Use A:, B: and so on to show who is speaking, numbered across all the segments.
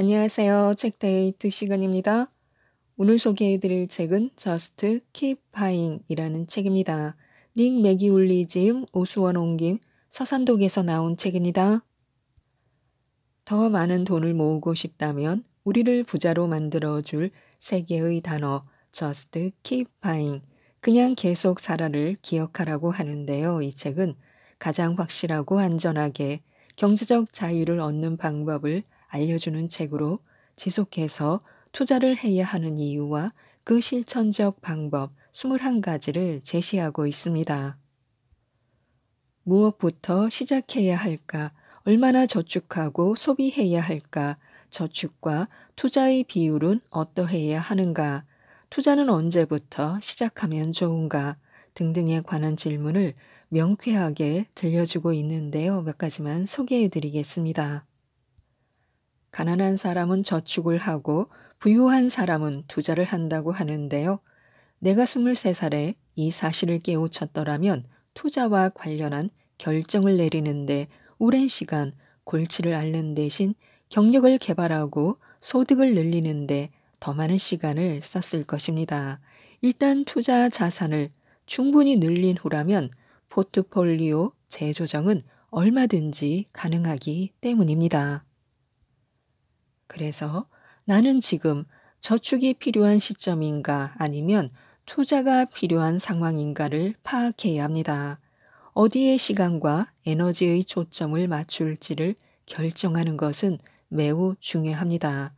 A: 안녕하세요. 책데이트 시간입니다. 오늘 소개해드릴 책은 Just Keep Buying 이라는 책입니다. 닉 매기울리 지음, 오수원 옮김, 서산독에서 나온 책입니다. 더 많은 돈을 모으고 싶다면 우리를 부자로 만들어줄 세 개의 단어 Just Keep Buying, 그냥 계속 살아를 기억하라고 하는데요. 이 책은 가장 확실하고 안전하게 경제적 자유를 얻는 방법을 알려주는 책으로 지속해서 투자를 해야 하는 이유와 그 실천적 방법 21가지를 제시하고 있습니다. 무엇부터 시작해야 할까? 얼마나 저축하고 소비해야 할까? 저축과 투자의 비율은 어떠해야 하는가? 투자는 언제부터 시작하면 좋은가? 등등에 관한 질문을 명쾌하게 들려주고 있는데요. 몇 가지만 소개해 드리겠습니다. 가난한 사람은 저축을 하고 부유한 사람은 투자를 한다고 하는데요. 내가 23살에 이 사실을 깨우쳤더라면 투자와 관련한 결정을 내리는데 오랜 시간 골치를 앓는 대신 경력을 개발하고 소득을 늘리는데 더 많은 시간을 썼을 것입니다. 일단 투자 자산을 충분히 늘린 후라면 포트폴리오 재조정은 얼마든지 가능하기 때문입니다. 그래서 나는 지금 저축이 필요한 시점인가 아니면 투자가 필요한 상황인가를 파악해야 합니다. 어디에 시간과 에너지의 초점을 맞출지를 결정하는 것은 매우 중요합니다.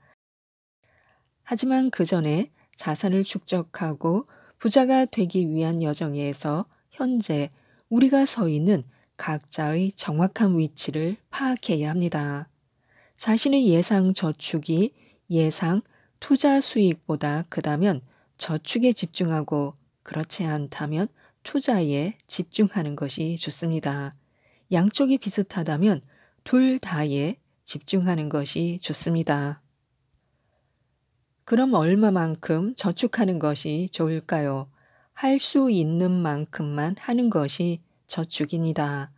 A: 하지만 그 전에 자산을 축적하고 부자가 되기 위한 여정에서 현재 우리가 서 있는 각자의 정확한 위치를 파악해야 합니다. 자신의 예상 저축이 예상 투자 수익보다 크다면 저축에 집중하고 그렇지 않다면 투자에 집중하는 것이 좋습니다. 양쪽이 비슷하다면 둘 다에 집중하는 것이 좋습니다. 그럼 얼마만큼 저축하는 것이 좋을까요? 할 수 있는 만큼만 하는 것이 저축입니다.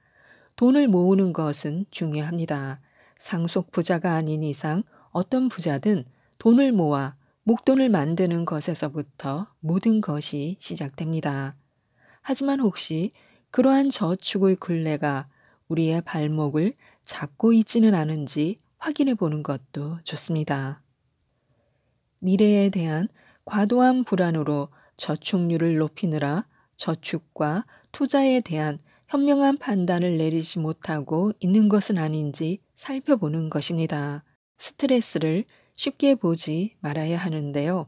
A: 돈을 모으는 것은 중요합니다. 상속 부자가 아닌 이상 어떤 부자든 돈을 모아 목돈을 만드는 것에서부터 모든 것이 시작됩니다. 하지만 혹시 그러한 저축의 굴레가 우리의 발목을 잡고 있지는 않은지 확인해 보는 것도 좋습니다. 미래에 대한 과도한 불안으로 저축률을 높이느라 저축과 투자에 대한 현명한 판단을 내리지 못하고 있는 것은 아닌지 살펴보는 것입니다. 스트레스를 쉽게 보지 말아야 하는데요.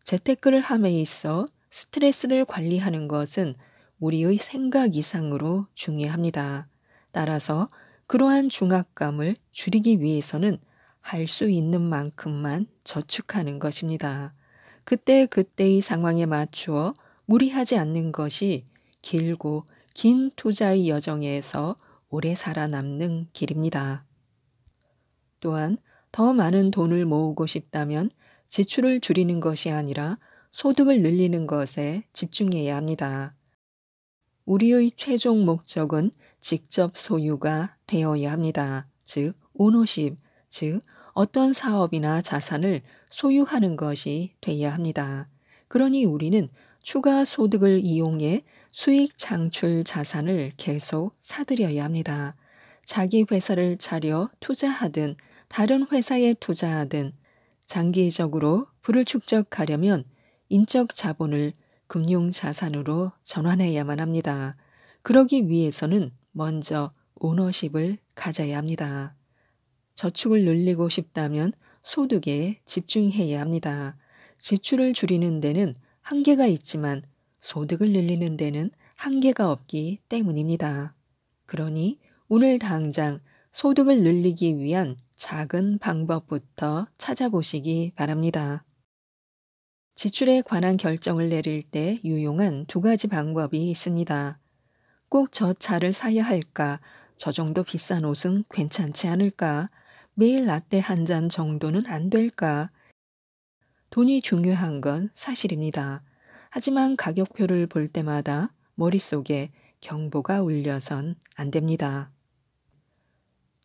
A: 재테크를 함에 있어 스트레스를 관리하는 것은 우리의 생각 이상으로 중요합니다. 따라서 그러한 중압감을 줄이기 위해서는 할 수 있는 만큼만 저축하는 것입니다. 그때그때의 상황에 맞추어 무리하지 않는 것이 길고 긴 투자의 여정에서 오래 살아남는 길입니다. 또한 더 많은 돈을 모으고 싶다면 지출을 줄이는 것이 아니라 소득을 늘리는 것에 집중해야 합니다. 우리의 최종 목적은 직접 소유가 되어야 합니다. 즉, 오너십, 즉 어떤 사업이나 자산을 소유하는 것이 되어야 합니다. 그러니 우리는 추가 소득을 이용해 수익 창출 자산을 계속 사들여야 합니다. 자기 회사를 차려 투자하든 다른 회사에 투자하든 장기적으로 부를 축적하려면 인적 자본을 금융 자산으로 전환해야만 합니다. 그러기 위해서는 먼저 오너십을 가져야 합니다. 저축을 늘리고 싶다면 소득에 집중해야 합니다. 지출을 줄이는 데는 한계가 있지만 소득을 늘리는 데는 한계가 없기 때문입니다. 그러니 오늘 당장 소득을 늘리기 위한 작은 방법부터 찾아보시기 바랍니다. 지출에 관한 결정을 내릴 때 유용한 2가지 방법이 있습니다. 꼭 저 차를 사야 할까? 저 정도 비싼 옷은 괜찮지 않을까? 매일 라떼 한 잔 정도는 안 될까? 돈이 중요한 건 사실입니다. 하지만 가격표를 볼 때마다 머릿속에 경보가 울려선 안 됩니다.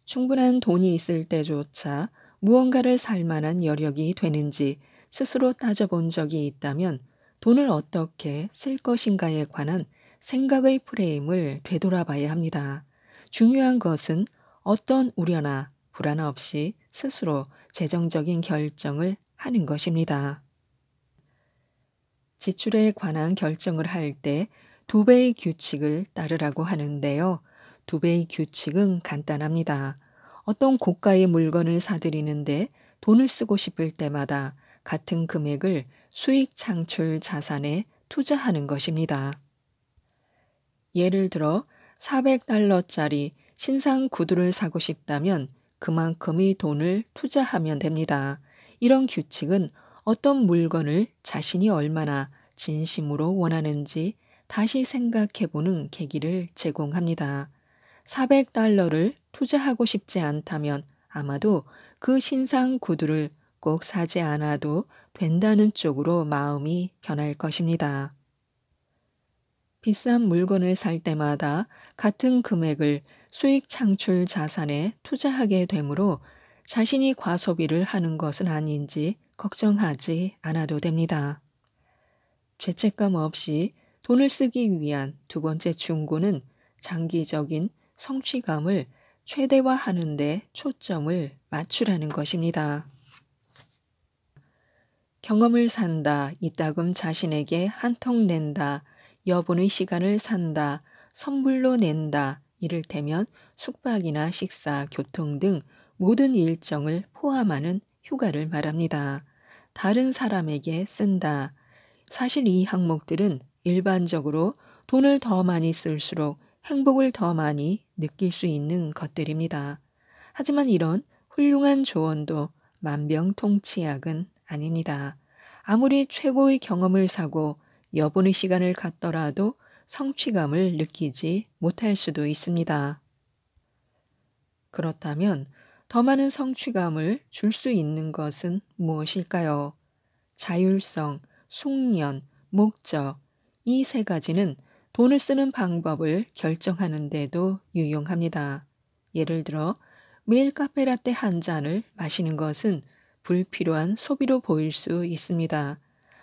A: 충분한 돈이 있을 때조차 무언가를 살 만한 여력이 되는지 스스로 따져본 적이 있다면 돈을 어떻게 쓸 것인가에 관한 생각의 프레임을 되돌아봐야 합니다. 중요한 것은 어떤 우려나 불안 없이 스스로 재정적인 결정을 하는 것입니다. 지출에 관한 결정을 할 때 두 배의 규칙을 따르라고 하는데요. 두 배의 규칙은 간단합니다. 어떤 고가의 물건을 사들이는데 돈을 쓰고 싶을 때마다 같은 금액을 수익 창출 자산에 투자하는 것입니다. 예를 들어 400달러짜리 신상 구두를 사고 싶다면 그만큼의 돈을 투자하면 됩니다. 이런 규칙은 어떤 물건을 자신이 얼마나 진심으로 원하는지 다시 생각해보는 계기를 제공합니다. 400달러를 투자하고 싶지 않다면 아마도 그 신상 구두를 꼭 사지 않아도 된다는 쪽으로 마음이 변할 것입니다. 비싼 물건을 살 때마다 같은 금액을 수익 창출 자산에 투자하게 되므로 자신이 과소비를 하는 것은 아닌지 걱정하지 않아도 됩니다. 죄책감 없이 돈을 쓰기 위한 두 번째 충고는 장기적인 성취감을 최대화하는 데 초점을 맞추라는 것입니다. 경험을 산다, 이따금 자신에게 한턱 낸다, 여분의 시간을 산다, 선불로 낸다, 이를테면 숙박이나 식사, 교통 등 모든 일정을 포함하는 휴가를 말합니다. 다른 사람에게 쓴다. 사실 이 항목들은 일반적으로 돈을 더 많이 쓸수록 행복을 더 많이 느낄 수 있는 것들입니다. 하지만 이런 훌륭한 조언도 만병통치약은 아닙니다. 아무리 최고의 경험을 사고 여분의 시간을 갖더라도 성취감을 느끼지 못할 수도 있습니다. 그렇다면 더 많은 성취감을 줄 수 있는 것은 무엇일까요? 자율성, 숙련, 목적, 이 세 가지는 돈을 쓰는 방법을 결정하는 데도 유용합니다. 예를 들어 매일 카페라떼 한 잔을 마시는 것은 불필요한 소비로 보일 수 있습니다.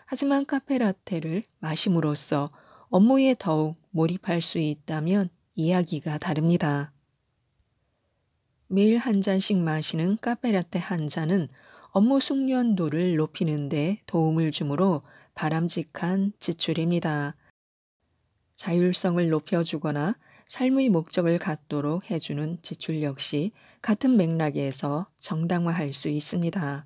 A: 하지만 카페라떼를 마심으로써 업무에 더욱 몰입할 수 있다면 이야기가 다릅니다. 매일 한 잔씩 마시는 카페라떼 한 잔은 업무 숙련도를 높이는 데 도움을 주므로 바람직한 지출입니다. 자율성을 높여주거나 삶의 목적을 갖도록 해주는 지출 역시 같은 맥락에서 정당화할 수 있습니다.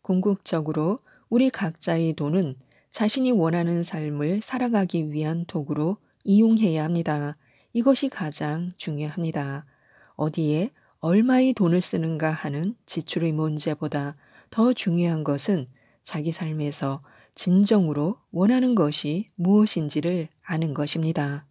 A: 궁극적으로 우리 각자의 돈은 자신이 원하는 삶을 살아가기 위한 도구로 이용해야 합니다. 이것이 가장 중요합니다. 어디에 얼마의 돈을 쓰는가 하는 지출의 문제보다 더 중요한 것은 자기 삶에서 진정으로 원하는 것이 무엇인지를 아는 것입니다.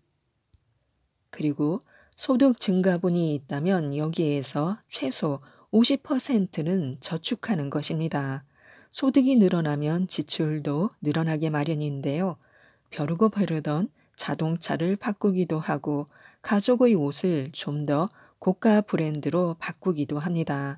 A: 그리고 소득 증가분이 있다면 여기에서 최소 50%는 저축하는 것입니다. 소득이 늘어나면 지출도 늘어나게 마련인데요. 벼르고 벼르던 자동차를 바꾸기도 하고 가족의 옷을 좀 더 고가 브랜드로 바꾸기도 합니다.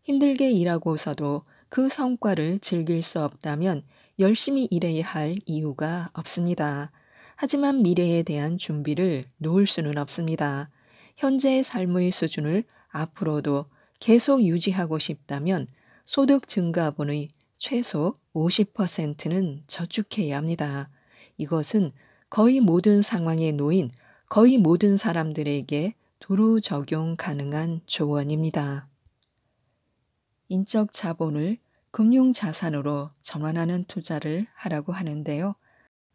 A: 힘들게 일하고서도 그 성과를 즐길 수 없다면 열심히 일해야 할 이유가 없습니다. 하지만 미래에 대한 준비를 놓을 수는 없습니다. 현재의 삶의 수준을 앞으로도 계속 유지하고 싶다면 소득 증가분의 최소 50%는 저축해야 합니다. 이것은 거의 모든 상황에 놓인 거의 모든 사람들에게 두루 적용 가능한 조언입니다. 인적 자본을 금융 자산으로 전환하는 투자를 하라고 하는데요.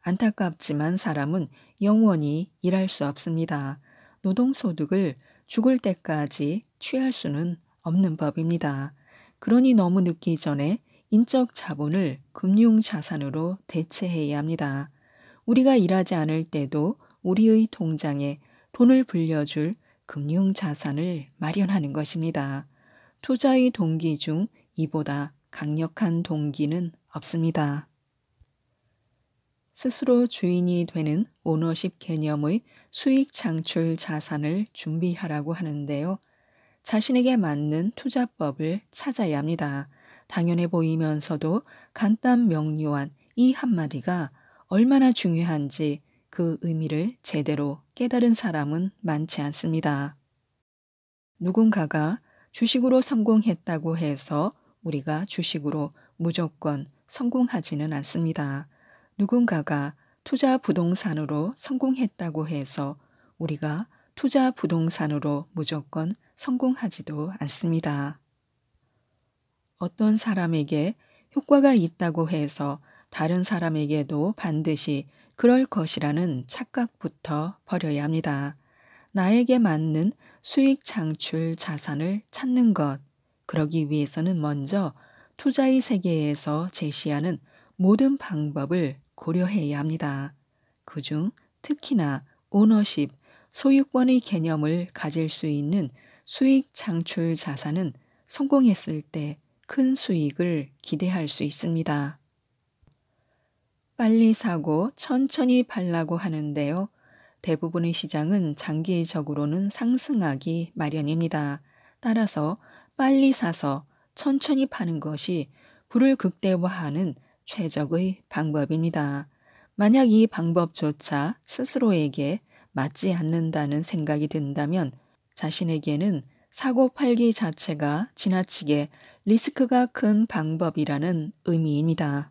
A: 안타깝지만 사람은 영원히 일할 수 없습니다. 노동소득을 죽을 때까지 취할 수는 없는 법입니다. 그러니 너무 늦기 전에 인적 자본을 금융 자산으로 대체해야 합니다. 우리가 일하지 않을 때도 우리의 통장에 돈을 불려줄 금융 자산을 마련하는 것입니다. 투자의 동기 중 이보다 강력한 동기는 없습니다. 스스로 주인이 되는 오너십 개념의 수익 창출 자산을 준비하라고 하는데요. 자신에게 맞는 투자법을 찾아야 합니다. 당연해 보이면서도 간단 명료한 이 한마디가 얼마나 중요한지 그 의미를 제대로 깨달은 사람은 많지 않습니다. 누군가가 주식으로 성공했다고 해서 우리가 주식으로 무조건 성공하지는 않습니다. 누군가가 투자 부동산으로 성공했다고 해서 우리가 투자 부동산으로 무조건 성공하지도 않습니다. 어떤 사람에게 효과가 있다고 해서 다른 사람에게도 반드시 그럴 것이라는 착각부터 버려야 합니다. 나에게 맞는 수익 창출 자산을 찾는 것, 그러기 위해서는 먼저 투자의 세계에서 제시하는 모든 방법을 고려해야 합니다. 그중 특히나 오너십, 소유권의 개념을 가질 수 있는 수익 창출 자산은 성공했을 때 큰 수익을 기대할 수 있습니다. 빨리 사고 천천히 팔라고 하는데요. 대부분의 시장은 장기적으로는 상승하기 마련입니다. 따라서 빨리 사서 천천히 파는 것이 불을 극대화하는 최적의 방법입니다. 만약 이 방법조차 스스로에게 맞지 않는다는 생각이 든다면 자신에게는 사고 팔기 자체가 지나치게 리스크가 큰 방법이라는 의미입니다.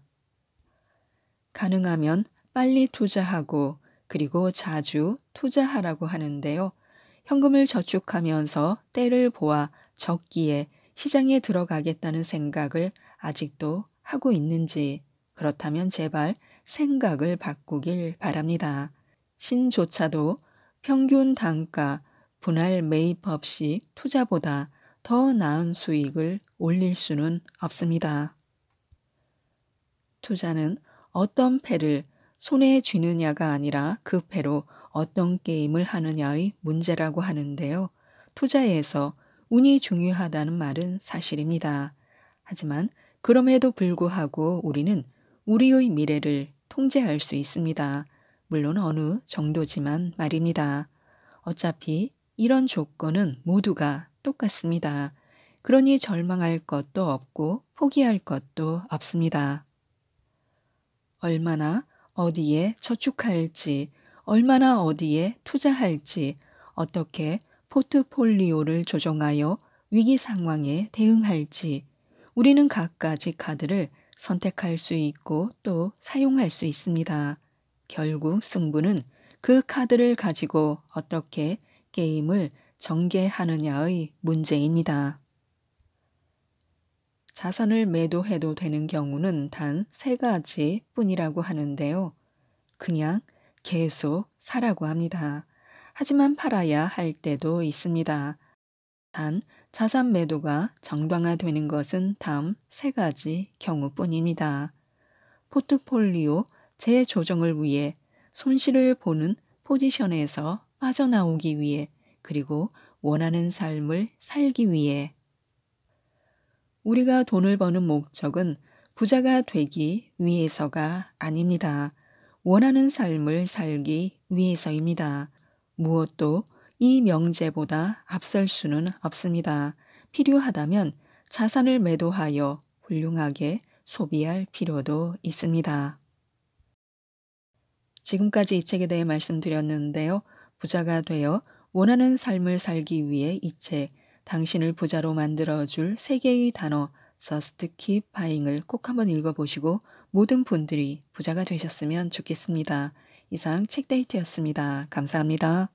A: 가능하면 빨리 투자하고 그리고 자주 투자하라고 하는데요. 현금을 저축하면서 때를 보아 적기에 시장에 들어가겠다는 생각을 아직도 하고 있는지, 그렇다면 제발 생각을 바꾸길 바랍니다. 신조차도 평균 단가, 분할 매입 없이 투자보다 더 나은 수익을 올릴 수는 없습니다. 투자는 어떤 패를 손에 쥐느냐가 아니라 그 패로 어떤 게임을 하느냐의 문제라고 하는데요. 투자에서 운이 중요하다는 말은 사실입니다. 하지만 그럼에도 불구하고 우리는 우리의 미래를 통제할 수 있습니다. 물론 어느 정도지만 말입니다. 어차피 이런 조건은 모두가 똑같습니다. 그러니 절망할 것도 없고 포기할 것도 없습니다. 얼마나 어디에 저축할지, 얼마나 어디에 투자할지, 어떻게 포트폴리오를 조정하여 위기 상황에 대응할지, 우리는 갖가지 카드를 선택할 수 있고 또 사용할 수 있습니다. 결국 승부는 그 카드를 가지고 어떻게 게임을 전개하느냐의 문제입니다. 자산을 매도해도 되는 경우는 단 3가지 뿐이라고 하는데요. 그냥 계속 사라고 합니다. 하지만 팔아야 할 때도 있습니다. 단 자산 매도가 정당화되는 것은 다음 3가지 경우뿐입니다. 포트폴리오 재조정을 위해 손실을 보는 포지션에서 빠져나오기 위해, 그리고 원하는 삶을 살기 위해. 우리가 돈을 버는 목적은 부자가 되기 위해서가 아닙니다. 원하는 삶을 살기 위해서입니다. 무엇도 이 명제보다 앞설 수는 없습니다. 필요하다면 자산을 매도하여 훌륭하게 소비할 필요도 있습니다. 지금까지 이 책에 대해 말씀드렸는데요. 부자가 되어 원하는 삶을 살기 위해 이 책, 당신을 부자로 만들어줄 3개의 단어 Just Keep Buying을 꼭 한번 읽어보시고 모든 분들이 부자가 되셨으면 좋겠습니다. 이상 책데이트였습니다. 감사합니다.